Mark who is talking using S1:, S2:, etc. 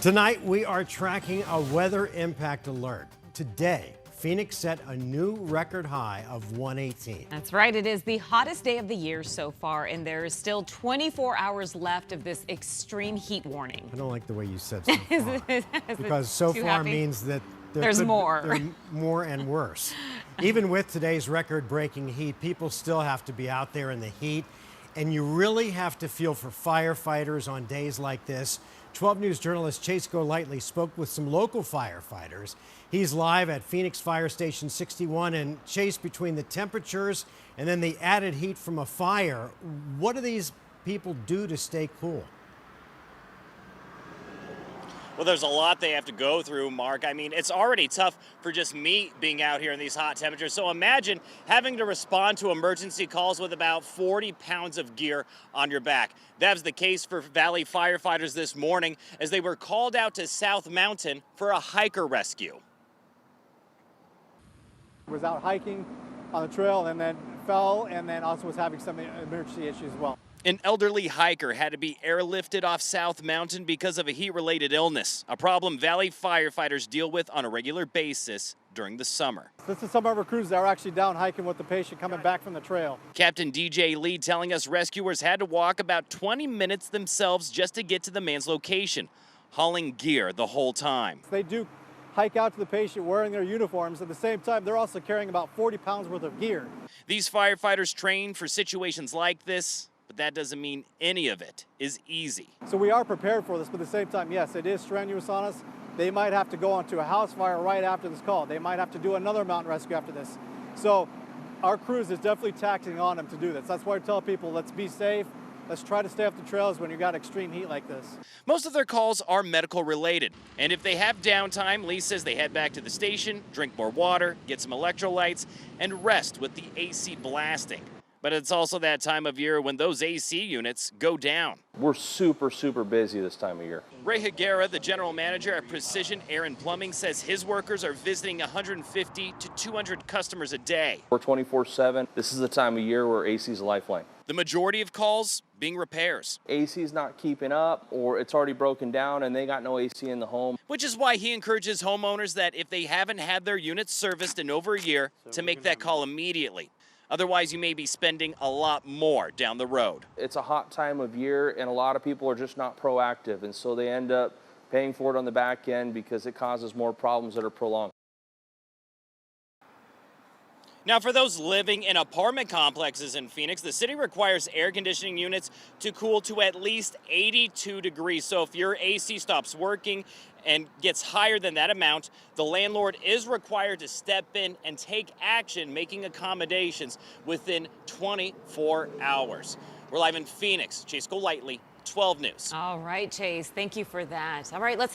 S1: Tonight, we are tracking a weather impact alert. Today, Phoenix set a new record high of 118.
S2: That's right. It is the hottest day of the year so far, and there is still 24 hours left of this extreme heat warning.
S1: I don't like the way you said so far, because so far means that there's
S2: more.
S1: More and worse. Even with today's record-breaking heat, people still have to be out there in the heat, and you really have to feel for firefighters on days like this. 12 News journalist Chase Golightly spoke with some local firefighters. He's live at Phoenix Fire Station 61. And Chase, between the temperatures and then the added heat from a fire, what do these people do to stay cool?
S3: Well, there's a lot they have to go through, Mark. I mean, it's already tough for just me being out here in these hot temperatures. So imagine having to respond to emergency calls with about 40 pounds of gear on your back. That was the case for Valley firefighters this morning as they were called out to South Mountain for a hiker rescue.
S4: Was out hiking on the trail and then fell, and then also was having some emergency issues as well.
S3: An elderly hiker had to be airlifted off South Mountain because of a heat-related illness, a problem Valley firefighters deal with on a regular basis during the summer.
S4: This is some of our crews that are actually down hiking with the patient coming back from the trail.
S3: Captain DJ Lee telling us rescuers had to walk about 20 minutes themselves just to get to the man's location, hauling gear the whole time.
S4: They do hike out to the patient wearing their uniforms. At the same time, they're also carrying about 40 pounds worth of gear.
S3: These firefighters train for situations like this, but that doesn't mean any of it is easy.
S4: So we are prepared for this, but at the same time, yes, it is strenuous on us. They might have to go onto a house fire right after this call. They might have to do another mountain rescue after this. So our crews is definitely taxing on them to do this. That's why I tell people, let's be safe. Let's try to stay off the trails when you got extreme heat like this.
S3: Most of their calls are medical related. And if they have downtime, Lee says they head back to the station, drink more water, get some electrolytes, and rest with the AC blasting. But it's also that time of year when those AC units go down.
S5: We're super busy this time of year.
S3: Ray Higuera, the general manager at Precision Air and Plumbing, says his workers are visiting 150 to 200 customers a day.
S5: We're 24/7. This is the time of year where AC is a lifeline.
S3: The majority of calls being repairs.
S5: AC is not keeping up, or it's already broken down and they got no AC in the home.
S3: Which is why he encourages homeowners that if they haven't had their units serviced in over a year, to make that call immediately. Otherwise, you may be spending a lot more down the road.
S5: It's a hot time of year, and a lot of people are just not proactive, and so they end up paying for it on the back end because it causes more problems that are prolonged.
S3: Now, for those living in apartment complexes in Phoenix, the city requires air conditioning units to cool to at least 82 degrees. So if your AC stops working and gets higher than that amount, the landlord is required to step in and take action, making accommodations within 24 hours. We're live in Phoenix. Chase Golightly, 12 News.
S2: All right, Chase. Thank you for that. All right, let's